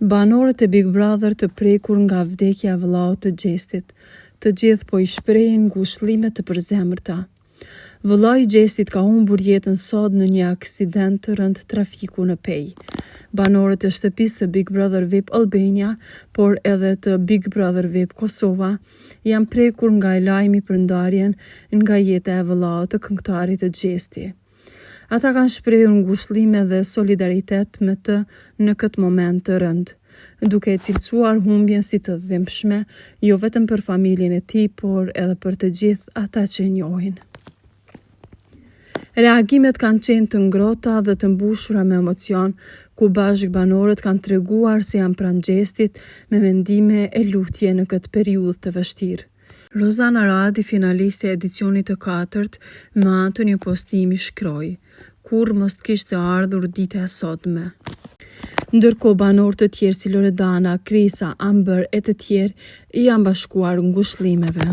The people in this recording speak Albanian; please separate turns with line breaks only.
Banorët e Big Brother të prekur nga vdekja e vëllaut të Gjestit, të gjithë po I shprehin ngushëllime të përzemërta. Vëllai I Gjestit ka humbur jetën sot në një aksident të rënd trafiku në Pej. Banorët e shtëpisë së Big Brother VIP Albania, por edhe të Big Brother VIP Kosova, janë prekur nga lajmi për ndarjen nga jeta e vëllaut të këngëtarit të Gjesti. Ata kanë shprehur ngushëllime dhe solidaritet me të në këtë moment të rënd, duke e cilësuar humbjen si të dhimbshme, jo vetëm për familjen e tij, por edhe për të gjithë ata që e njohin. Reagimet kanë qenë të ngrohta dhe të mbushura me emocion, ku bashkë banorët kanë treguar se janë pranë Gjestit me mendime e lutje në këtë periudhë të vështirë. Rozana Radi, finaliste e edicionit të 4, me anë të një postimi shkroi: "Kur mos kishte ardhur dita e sotme." Ndërkohë banorë të tjerë si Loredana, Krisa, Amber e të tjerë janë bashkuar ngushëllimeve.